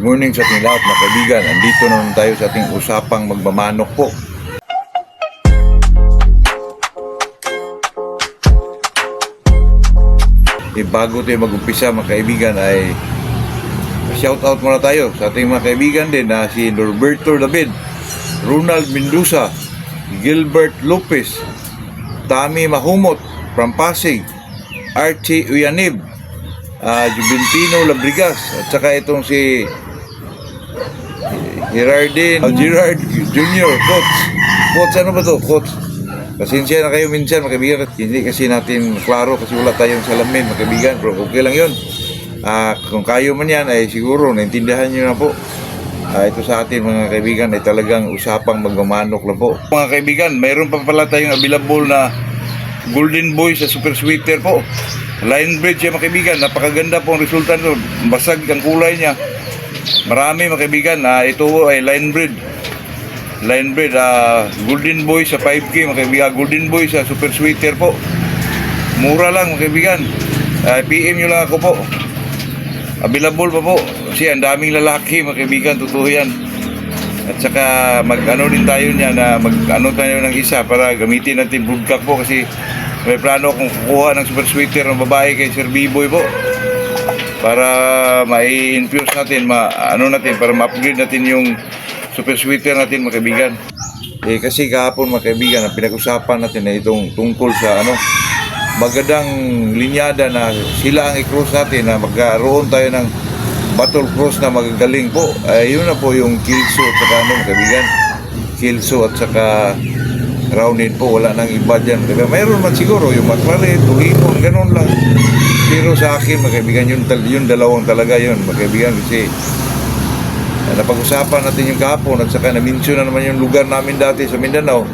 Good morning sa ating lahat mga kaibigan. Andito naman tayo sa ating usapang magmamanok po. Bago tayo mag-umpisa mga kaibigan ay shout out muna tayo sa ating mga kaibigan din na si Norberto David, Ronald Mendoza, Gilbert Lopez, Tami Mahumot from Pasig, Archie Uyanib, Juventino Labrigas, at saka itong si Gerard Jr. Coach, ano ba to? Coach, pasensya na kayo minsan mga kaibigan, hindi kasi natin klaro kasi wala tayong salamin mga kaibigan, pero okay lang yun. Kung kayo man yan ay siguro naintindihan nyo na po. Ito sa atin mga kaibigan ay talagang usapang magmamanok lang po. Mga kaibigan, mayroon pa pala tayong available na Golden Boy sa Super Sweeter po. Line breed siya mga kaibigan, napakaganda po ang resulta nito. Basag ang kulay niya. Marami mga kaibigan, ito ay line breed. Golden Boy sa 5K mga kaibigan, Golden Boy sa Super Sweeter po. Mura lang mga kaibigan. PM nyo lang ako po. Available pa po. Kasi ang daming lalaki mga kaibigan, totoo yan. At saka mag-ano din tayo niya na mag-ano tayo ng isa para gamitin natin broodcock po kasi may plano akong kukuha ng Super Sweeter ng babae kay Sir B-Boy po. Para ma-infuse natin, para ma-upgrade natin yung Super Sweeter natin mga kaibigan. Kasi kahapon mga kaibigan, ang pinag-usapan natin na itong tungkol sa magandang linyada na sila ang i-cross natin na magkaroon tayo ng battle cross na magagaling po. Yun na po yung Kilso at saka mga kaibigan. Kilso at saka Roundin po, wala nang iba dyan. Mayroon man siguro yung McLaren, Tulimon, ganun lang. Pero sa akin mga kaibigan, yun dalawang talaga yun mga kaibigan kasi napag-usapan natin yung kahapon at saka na-mention na naman yung lugar namin dati sa Mindanao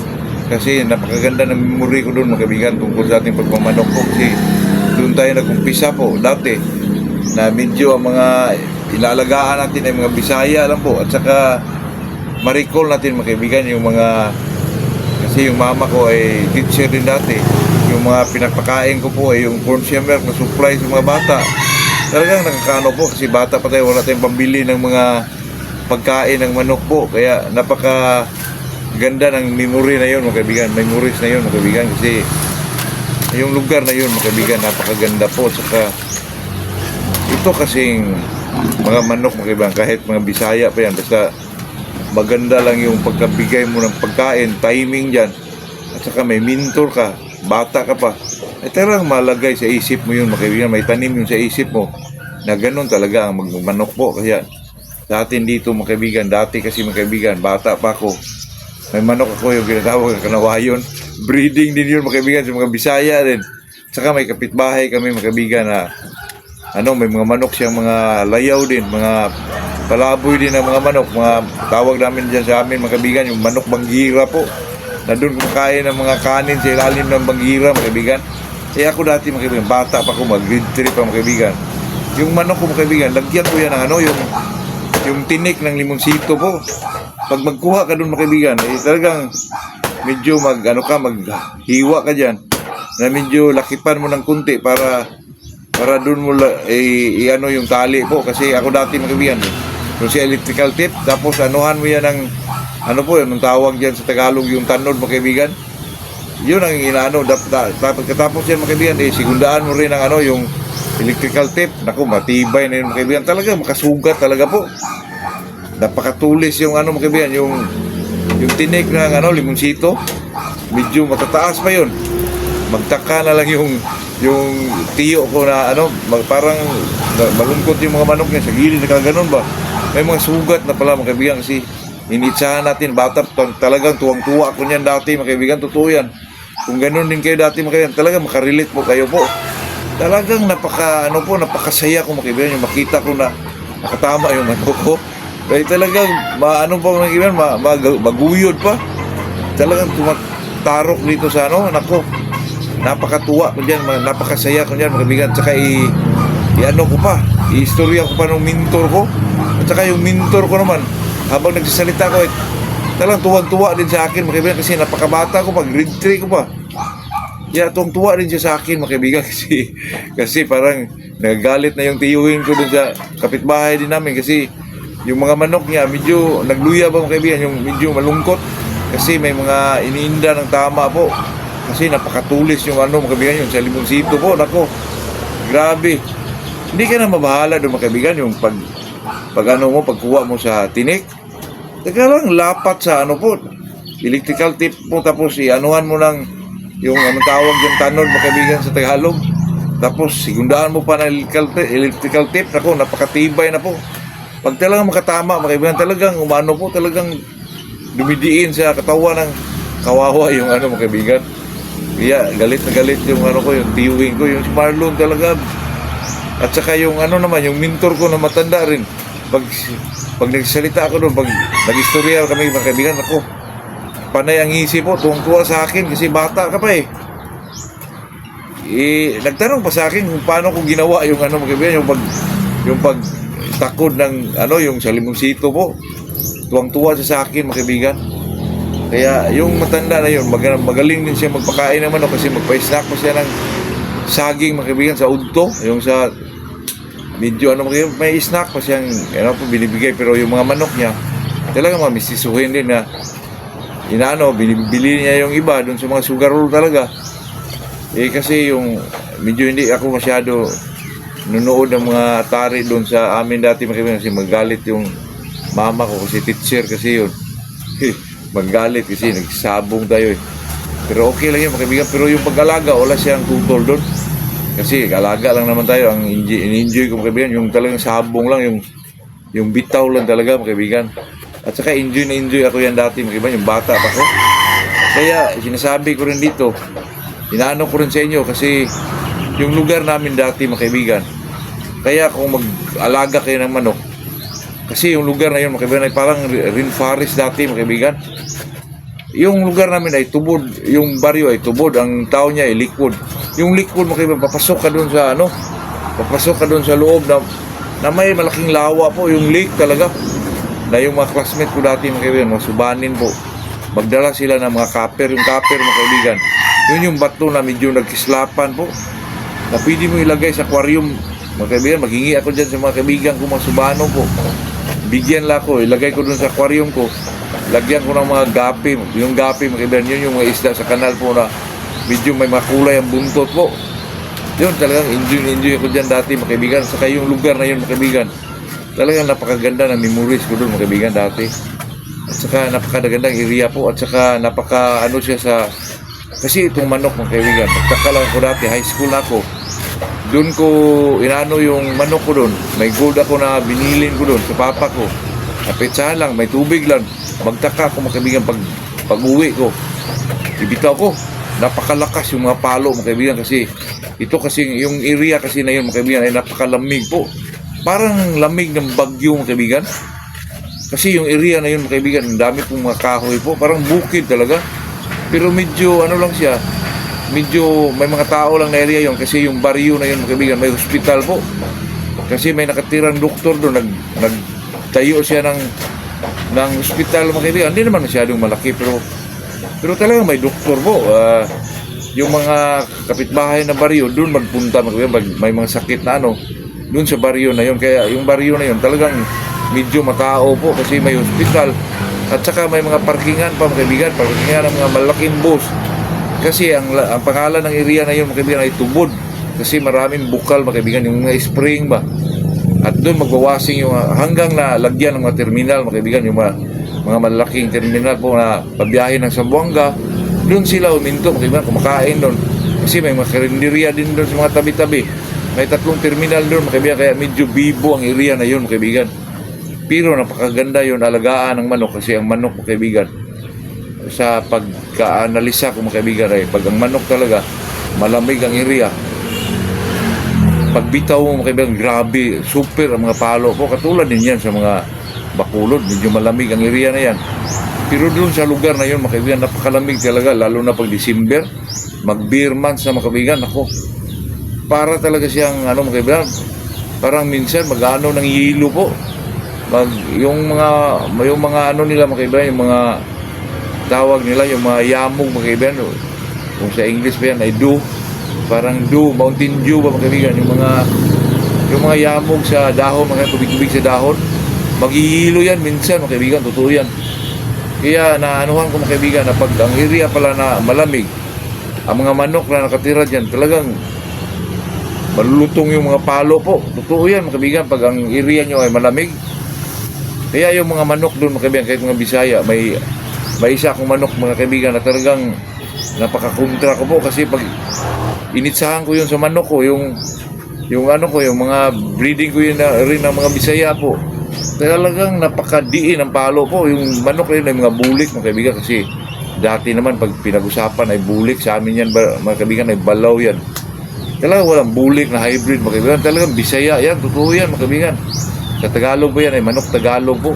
kasi napakaganda ng memory ko doon mga kaibigan tungkol sa ating pagmamanok po kasi doon tayo nag-umpisa po dati na medyo ang mga ilalagaan natin ay mga Bisaya lang po at saka ma-recall natin mga kaibigan yung mga kasi yung mama ko ay teacher din dati. Yung mga pinapakain ko po ay yung corn syrup na supply sa mga bata. Talagang nakakaano po kasi bata pa tayo, wala tayong pambili ng mga pagkain ng manok po. Kaya napaka ganda ng memory na yun mga kaibigan. Memories na yun mga kaibigan kasi yung lugar na yun mga kaibigan napakaganda po. Saka ito kasing mga manok mga kaibigan kahit mga Bisaya pa yan basta maganda lang yung pagkabigay mo ng pagkain, timing dyan at saka may mentor ka, bata ka pa talagang malagay sa isip mo yun mga kaibigan, may tanim yun sa isip mo na ganun talaga ang magmanok po. Kaya sa atin dito mga kaibigan, dati kasi mga kaibigan, bata pa ako, may manok ako yung ginatawag ng kanawayon, breeding din yun mga kaibigan sa mga Bisaya rin. At saka may kapitbahay kami mga kaibigan na may mga manok siyang mga layaw din, mga palaboy din ng mga manok, mga tawag namin dyan sa amin mga kaibigan, yung manok banggira po, na doon kumakain ng mga kanin sa ilalim ng banggira mga kaibigan. Ako dati mga kaibigan, bata pa ako, mag-grade 3 pa mga kaibigan. Yung manok ko mga kaibigan, lagyan ko yan ng yung tinik ng limonsito po. Pag magkuha ka doon mga kaibigan, talagang medyo maghiwa ka dyan, na medyo lakipan mo ng kunti para doon mo yung tali po. Kasi ako dati mga kaibigan, yung si electrical tip, tapos anuhan mo yan ng yung tawag dyan sa Tagalog, yung tanod mga kaibigan. Yun ang katapos yan mga kaibigan, sigundaan mo rin ang yung electrical tip. Naku, matibay na yun mga kaibigan, talaga makasugat talaga po. Napakatulis yung mga kaibigan, yung tinik ng limonsito, medyo matataas pa yun. Magtaka na lang yung tiyo ko na parang malungkot yung mga manok niya sa gilid, nakaganon ba? May mga sugat na pala mga kaibigan kasi initsahan natin, bata talagang tuwang-tuwa ko niyan dati mga kaibigan, totoo yan. Kung ganun din kayo dati mga kaibigan, talagang makarelate po kayo po. Talagang napakasaya ko mga kaibigan, yung makita ko na nakatama yung manok ko. Kaya talagang mga kaibigan, maguyod pa. Talagang tumatarok dito sa nako. Napakatuwa ko dyan, napakasaya ko dyan mga kaibigan. Tsaka i-istorya ko pa ng mentor ko. At saka yung mentor ko naman, habang nagsasalita ko, talagang tuwag-tuwa din sa akin mga kaibigan kasi napakabata ko pa, grade 3 ko pa. Tuwang-tuwa din siya sa akin mga kaibigan kasi parang nagagalit na yung tiyuhin ko dun sa kapitbahay din namin kasi yung mga manok niya, medyo nagluya ba mga kaibigan, yung medyo malungkot. Kasi may mga iniinda ng tama po. Kasi napakatulis yung ano mga kaibigan, yung sa limonsito po. Nako, grabe. Hindi ka na mabahala doon mga kaibigan, yung pagkuha mo sa tinik. Teka lang, lapat sa ano po, electrical tip mo, tapos ianuhan mo ng yung anong tawag yung tanod mga kaibigan sa Tagalog. Tapos sigundaan mo pa ng electrical tip. Nako, napakatibay na po. Pag talagang makatama mga kaibigan, talagang umano po, talagang dumidiin sa katawan ng kawawa yung ano mga kaibigan. Kaya galit na galit yung ano ko, yung tiyuwing ko, yung si Marlon talaga. At saka yung ano naman, yung mentor ko na matanda rin. Pag nagsalita ako doon, pag nag-istorya kami mga kaibigan, ako, panay ang isip po, tuwang-tuwa sa akin kasi bata ka pa eh. Nagtanong pa sa akin kung paano ko ginawa yung ano mga kaibigan, yung pagtakod ng ano, yung sa limonsito po. Tuwang-tuwa siya sa akin mga kaibigan. Kaya yung matanda na yun, magaling din siya magpakain ng manok kasi magpa-snack pa siya ng saging mga kaibigan sa udto. Yung sa medyo ano mga kaibigan, may snack pa siyang ano po binibigay, pero yung mga manok niya talaga mamisisuhin din na binibili niya yung iba doon sa mga sugarol talaga. Kasi yung medyo hindi ako masyado nunood ng mga atari doon sa amin dati mga kaibigan kasi magalit yung mama ko kasi teacher kasi yun. Magalit kasi nagsabong tayo eh. Pero okay lang yun mga kaibigan. Pero yung pag-alaga, wala siyang tutol doon. Kasi alaga lang naman tayo. Ang in-enjoy ko mga kaibigan, yung talagang sabong lang, yung bitaw lang talaga mga kaibigan. At saka enjoy na enjoy ako yan dati mga kaibigan, yung bata pa ko. Kaya sinasabi ko rin dito, inaano ko rin sa inyo kasi yung lugar namin dati mga kaibigan. Kaya kung mag-alaga kayo ng manok, kasi yung lugar na yun mga kaibigan ay parang rainforest dati mga kaibigan. Yung lugar namin ay tubod, yung baryo ay tubod, ang tao niya ay liquid. Yung liquid mga kaibigan, papasok ka doon sa loob na may malaking lawa po, yung lake talaga. Na yung mga classmate ko dati mga kaibigan, mga subanin po, magdala sila ng mga copper, yung copper mga kaibigan. Yun yung bato na medyo nagkislapan po, na pwede mo ilagay sa aquarium mga kaibigan. Maghingi ako dyan sa mga kaibigan ko, mga subano po. Bigyan lang ko, ilagay ko dun sa aquarium ko, lagyan ko ng mga gapi. Yung gapi mga kaibigan, yun yung mga isda sa kanal po na medyo may makulay ang buntot po. Yun talagang enjoy ako dyan dati mga kaibigan. Saka yung lugar na yun mga kaibigan, talagang napakaganda ng memories ko dun mga kaibigan dati. At saka napakagandang area po. At saka napaka ano siya sa, kasi itong manok mga kaibigan, pagtaka lang ako dati, high school na ako, doon ko inano yung manok ko doon. May gold ako na binilin ko doon sa papa ko. Napetsahan lang, may tubig lang. Magtaka ako mga kaibigan pag uwi ko. Ibitaw ko. Napakalakas yung mga palo mga kaibigan kasi ito kasi yung area kasi na yun mga kaibigan ay napakalamig po. Parang lamig ng bagyo mga kaibigan. Kasi yung area na yun mga kaibigan, ang dami pong mga kahoy po. Parang bukid talaga. Pero medyo ano lang siya, medyo may mga tao lang na area yun kasi yung baryo na yun mga kaibigan, may hospital po kasi may nakatirang doktor doon, nagtayo siya ng hospital mga kaibigan. Hindi naman masyadong malaki pero talagang may doktor po. Yung mga kapitbahay na baryo doon magpunta mga kaibigan, may mga sakit na ano doon sa baryo na yun. Kaya yung baryo na yun talagang medyo matao po kasi may hospital at saka may mga parkingan pa mga kaibigan, parkingan ng mga malaking bus. Kasi ang pangalan ng area na yun mga kaibigan ay tubod. Kasi maraming bukal mga kaibigan, yung mga spring ba. At doon magbawasing yung hanggang na lagyan ng mga terminal mga kaibigan, yung mga malaking terminal po na pabiyahe ng Zamboanga. Doon sila uminto mga kaibigan, kumakain doon. Kasi may mga karinderya din doon sa mga tabi-tabi. May 3 terminal doon mga kaibigan, kaya medyo bibo ang area na yun mga kaibigan. Pero napakaganda yun, alagaan ng manok kasi ang manok mga kaibigan, sa pagka-analisa ko mga kaibigan ay pag ang manok talaga malamig ang area, pagbitaw mo mga kaibigan, grabe, super ang mga palo po. Katulad din yan sa mga Bacolod, medyo malamig ang area na yan. Pero doon sa lugar na yun mga kaibigan, napakalamig talaga, lalo na pag December, mag-beer months na mga kaibigan. Ako, para talaga siyang ano mga kaibigan, parang minsan mag-ano ng hilo po. Yung mga ano nila mga kaibigan, yung mga tawag nila, yung mga yamog mga kaibigan, kung sa English pa yan ay dew, parang dew, mountain dew ba mga kaibigan, yung mga yamog sa dahon, mga tubig-tubig sa dahon, maghihilo yan minsan mga kaibigan, totoo yan. Kaya naanuhan ko mga kaibigan na pag ang area pala na malamig, ang mga manok na nakatira dyan talagang malulutong yung mga palo po. Totoo yan mga kaibigan pag ang area nyo ay malamig. Kaya yung mga manok doon mga kaibigan, kahit mga Bisaya, may isa akong manok mga kaibigan na talagang napakakontra ko po kasi pag initsahan ko yun sa manok ko, yung ano ko, yung mga breeding ko yun na rin ng mga Bisaya po, talagang napakadiin ang palo po. Yung manok rin ay mga bulik mga kaibigan kasi dati naman pag pinag-usapan ay bulik, sa amin yan mga kaibigan ay balaw yan. Talagang walang bulik na hybrid mga kaibigan, talagang Bisaya yan, totoo yan mga kaibigan. Sa Tagalog po yan ay manok Tagalog po.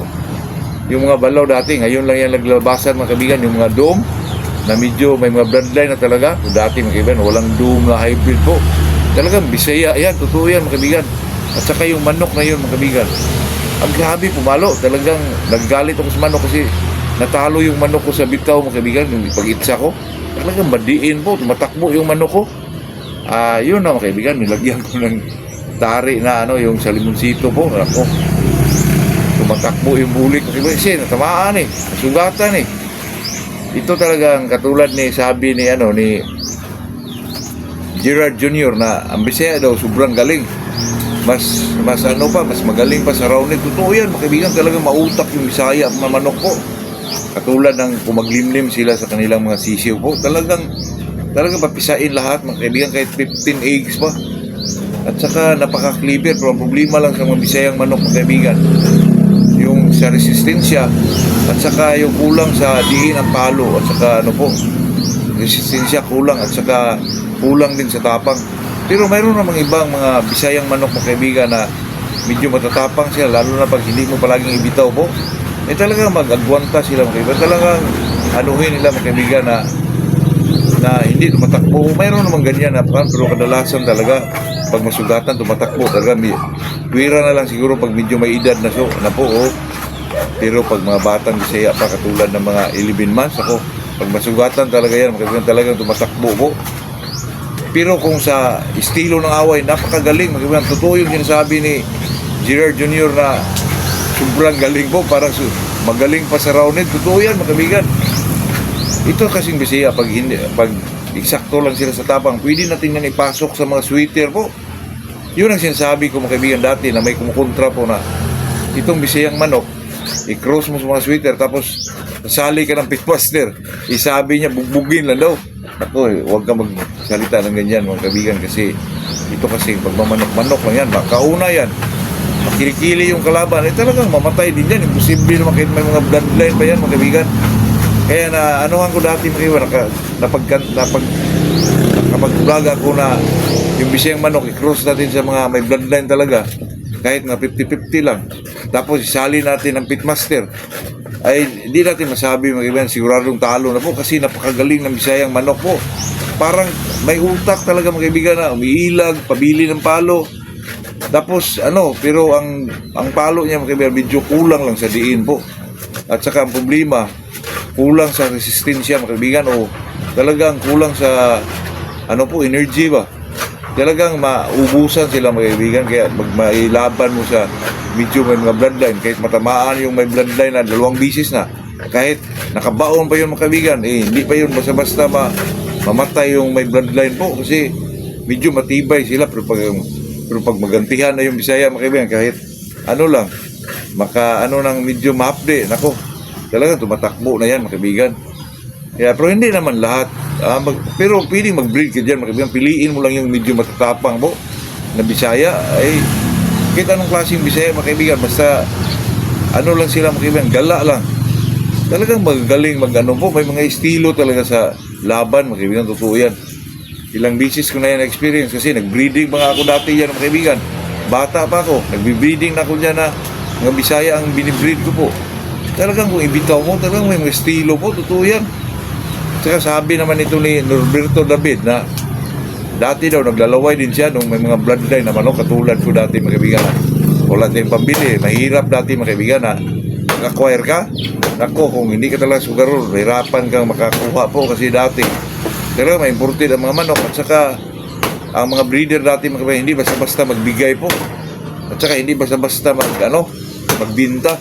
Yung mga balaw dati, ngayon lang yan naglabasan mga kaibigan, yung mga dome na medyo may mga bloodline na talaga. Dati mga kaibigan, walang dome na hybrid po. Talagang Bisaya yan, totoo yan mga kaibigan. At saka yung manok na yun mga kaibigan, ang grabe pumalo, talagang naggalit ako sa manok kasi natalo yung manok ko sa bitaw mga kaibigan, yung pag-itsa ko. Talagang madiin po, tumatakbo yung manok ko. Yun na mga kaibigan, nilagyan ko ng tari na ano, yung sa limonsito po. Ako, tumatakbo yung bulik mga kaibigan kasi natamaan nasugatan Ito talagang katulad ni sabi ni Gerard Jr. na ang Bisaya daw sobrang galing. Mas magaling pa sa Raonid. Totoo yan mga kaibigan, talagang mautak yung Bisaya at mga manok po. Katulad ng kumaglimlim sila sa kanilang mga sisiw po. Talagang papisain lahat mga kaibigan, kahit 15 eggs pa. At saka napaka-clever, pero ang problema lang sa mga Bisayang manok mga kaibigan, yung sa resistensya at saka yung kulang sa diin ang palo at saka resistensya kulang at saka kulang din sa tapang. Pero mayroon namang ibang mga Bisayang manok mga kaibigan na medyo matatapang sila, lalo na pag hindi mo palaging ibitaw po. Talagang mag-agwanta sila mga kaibigan, talagang anuhin nila mga kaibigan na hindi tumatakbo. Mayroon namang ganyan pero kadalasan talaga pag masugatan tumatakbo talaga. Tuwira na lang siguro pag medyo may edad na po. Pero pag mga batang Bisaya pa katulad ng mga 11 months pag masugatan talaga yan mga talagang tumatakbo po. Pero kung sa estilo ng away, napakagaling mga kaibigan. Totoo yung sinasabi ni Gerard Jr. na sobrang galing po, parang magaling pa sa Raonid. Totoo yan mga kaibigan. Ito kasing Bisaya, pag eksakto lang sila sa tapang, pwede natin yan ipasok sa mga sweater po. Yun ang sinasabi ko mga kaibigan dati na may kumukontra po na itong Bisayang manok, i-cross mo sa mga sweater tapos sali ka ng pitmaster. Isabi niya bugbugin lang daw. Ako, huwag ka magsalita ng ganyan mga kaibigan kasi ito kasi pagmamanok-manok lang yan, makauna yan, makilikili yung kalaban, talagang mamatay din yan. Imposible naman kahit may mga bloodline pa yan mga kaibigan. Kaya anuhan ko dati mga kaibigan, nakapag-vlog ako na yung Bisayang manok i-cross natin sa mga may bloodline talaga, kahit nga 50-50 lang, tapos isali natin ang pitmaster, ay hindi natin masabi mga kaibigan siguradong talo na po kasi napakagaling ng Bisayang manok po. Parang may utak talaga mga kaibigan na umiilag, pabili ng palo. Tapos pero ang palo niya mga kaibigan medyo kulang lang sa diin po. At saka ang problema, kulang sa resistensya mga kaibigan, o talagang kulang sa energy ba. Talagang maubusan sila mga kaibigan, kaya mailaban mo sa medyo may mga bloodline, kahit matamaan yung may bloodline na 2 bisis na, kahit nakabaon pa yun mga kaibigan, hindi pa yun basta-basta mamatay yung may bloodline po kasi medyo matibay sila. Pero pag magantihan na yung Bisaya mga kaibigan, kahit lang nang medyo mahapde, talagang tumatakbo na yan mga kaibigan. Kaya, pero hindi naman lahat. Pero pwedeng mag-breed ka dyan mga kaibigan. Piliin mo lang yung medyo matatapang po na Bisaya. Kahit anong klaseng Bisaya mga kaibigan, basta lang sila mga kaibigan, gala lang. Talagang magaling po. May mga estilo talaga sa laban mga kaibigan, totoo yan. Ilang bisis ko na yan experience kasi nag-breeding mga ako dati yan mga kaibigan. Bata pa ako, nag-breeding na ako dyan na mga Bisaya ang binibreed ko po. Talagang kung ibitaw mo, talagang may mga estilo po, totoo yan. Saka sabi naman ito ni Norberto David na dati daw naglalaway din siya nung may mga bloodline na manok katulad ko dati mga kaibigan. Wala tayong pambili, mahirap dati mga kaibigan na mag-acquire ka. Kung hindi ka talaga sugarol, hirapan kang makakuha po kasi dati talaga may imported ang mga manok. At saka ang mga breeder dati mga kaibigan, hindi basta-basta magbigay po. At saka hindi basta-basta magbinta.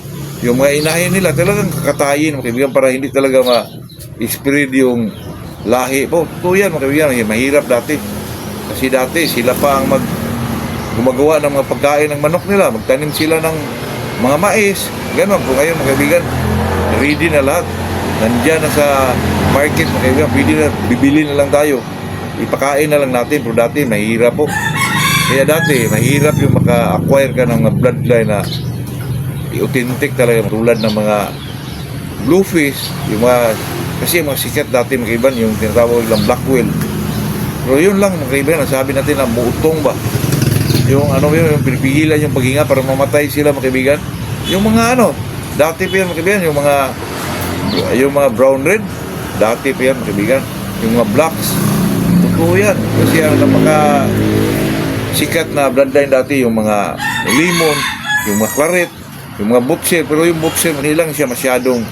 Yung mga inahin nila talagang kakatayin mga kaibigan para hindi talaga ma-spread yung lahi po. Totoo yan mga kaibigan, mahirap dati. Kasi dati sila pa ang gumagawa ng mga pagkain ng manok nila, magtanim sila ng mga mais, gano'n po. Ngayon mga kaibigan, ready na lahat, nandyan na sa market mga kaibigan, pwede na, bibili na lang tayo, ipakain na lang natin. Pero dati mahirap po, kaya dati mahirap yung maka-acquire ka ng mga bloodline na authentic talaga, tulad ng mga bluefish, yung mga, kasi yung mga sikat dati mga kaibigan, yung tinatawag lang black whale. Pero yun lang mga kaibigan, nasabi natin na muutong ba, yung yung pinipigilan yung paghinga para mamatay sila mga kaibigan. Yung mga dati pa yan mga kaibigan, yung mga brown red, dati pa yan mga kaibigan. Yung mga blacks, totoo yan. Kasi ang napaka sikat na bloodline dati, yung mga limon, yung mga claret, yung mga butcher. Pero yung butcher, hindi lang siya masyadong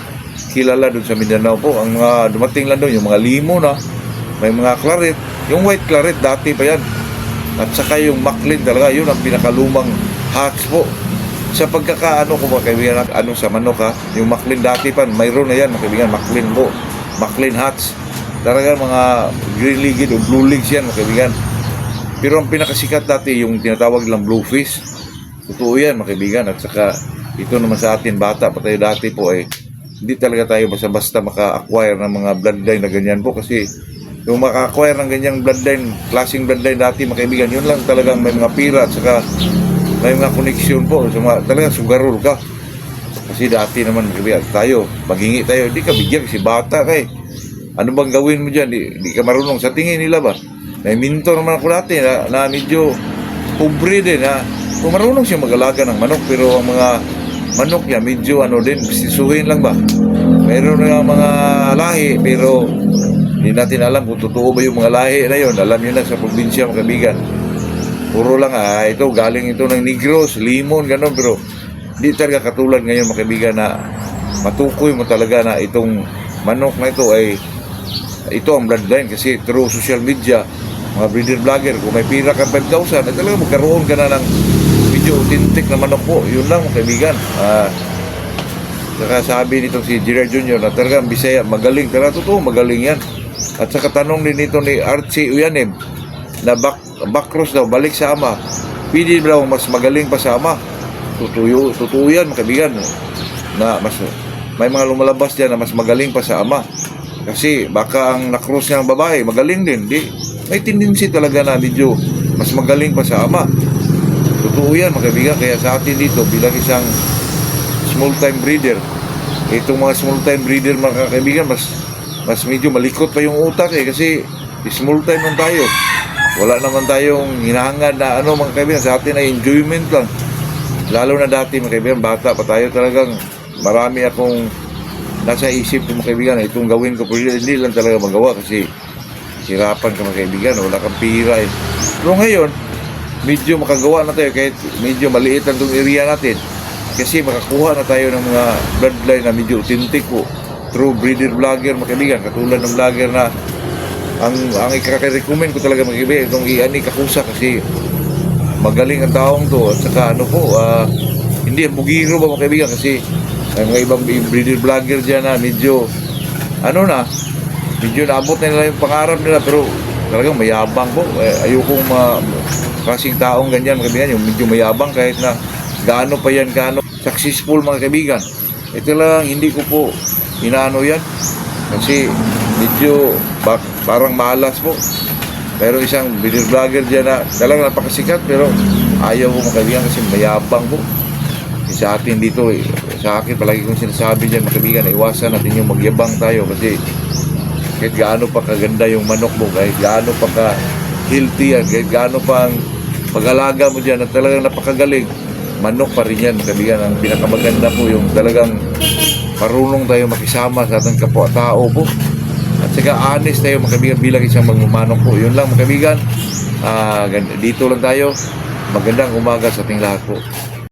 kilala doon sa Mindanao po. Ang mga dumating lang doon, yung mga limon may mga claret. Yung white claret, dati pa yan. At saka yung Maclean talaga, yun ang pinakalumang hats po. Sa pagkakaano ko mga kaibigan, sa manok yung Maclean dati pa, mayroon na yan mga kaibigan, Maclean po. Maclean hats. Talaga mga green legged o blue legs yan mga kaibigan. Pero ang pinakasikat dati, yung tinatawag lang bluefish. Totoo yan mga kaibigan. At saka ito naman sa atin, bata pa tayo dati po hindi talaga tayo basta-basta maka-acquire ng mga bloodline na ganyan po. Kasi yung maka-acquire ng ganyang bloodline, klaseng bloodline dati mga kaibigan, yun lang talagang may mga pira at saka may mga koneksyon po. So, talagang sugarol ka. Kasi dati naman mga kaibigan, tayo, maghingi tayo, hindi ka bigyan kasi bata ka Ano bang gawin mo dyan? Di ka marunong sa tingin nila ba? May minto naman ako dati na medyo pobre din kung marunong siya mag-alaga ng manok, pero ang mga manok niya medyo din, sisuhin lang ba? Meron na mga lahi, pero hindi natin alam kung totoo ba yung mga lahi na yun. Alam nyo na sa probinsya mga kaibigan, puro lang ito galing ito ng Negros, Limon, gano'n. Pero hindi talaga katulad ngayon mga kaibigan na matukoy mo talaga na itong manok na ito ito ang bloodline. Kasi through social media, mga breeder vlogger, kung may pira ka 5,000, talaga magkaroon ka na ng medyo authentic na manok po. Yun lang mga kaibigan. Saka sabi nitong si Gerard Jr. na talagang Bisaya, magaling. Talaga totoo, magaling yan. At saka tanong din ito ni Archie Uyanim na backcross daw, balik sa ama. Pwede daw mas magaling pa sa ama. Totoo yan mga kaibigan. Na may mga lumalabas dyan na mas magaling pa sa ama. Kasi baka ang nakross niya ng babae, magaling din. May tendency talaga na medyo mas magaling pa sa ama. Totoo yan mga kaibigan. Kaya sa atin dito bilang isang small time breeder, itong mga small time breeder mga kaibigan, mas medyo malikot pa yung utak kasi small time lang tayo. Wala naman tayong hinahangad na mga kaibigan. Sa atin ay enjoyment lang. Lalo na dati mga kaibigan, bata pa tayo, talagang marami akong nasa isip ko mga kaibigan, itong gawin ko, pero hindi lang talaga magawa kasi hirapan ka mga kaibigan, wala kang pira Pero ngayon, medyo makagawa na tayo kahit medyo maliit lang itong area natin, kasi makakuha na tayo ng mga bloodline na medyo authentic po through breeder vlogger mga kaibigan. Katulad ng vlogger na ang ikaka-recommend ko talaga mga kaibigan, itong Iani Kakusa, kasi magaling ang taong to. At saka hindi bugiro ba mga kaibigan, kasi may mga ibang breeder vlogger dyan na medyo medyo naabot na nila yung pangarap nila, pero talagang mayabang po. Ayokong kasing taong ganyan mga kaibigan, yung medyo mayabang kahit na gaano successful mga kaibigan. Ito lang, hindi ko po inaano yan kasi medyo parang malas po. Pero isang breeder vlogger dyan na talagang napakasikat, pero ayaw ko mga kaibigan kasi mayabang po. Sa atin dito sa akin palagi kong sinasabi dyan mga kaibigan, iwasan natin yung magyabang tayo, kasi kahit gaano pa kaganda yung manok mo, kahit gaano pa ka healthy yan, kahit gaano pa ang pag-alaga mo dyan at talagang napakagaling, manok pa rin yan mga kaibigan. Ang pinakamaganda po yung talagang marunong tayo makisama sa ating kapwa-tao po, at saka honest tayo mga kaibigan bilang isang magmamanok po. Yun lang mga kaibigan, dito lang tayo. Magandang umaga sa ating lahat po.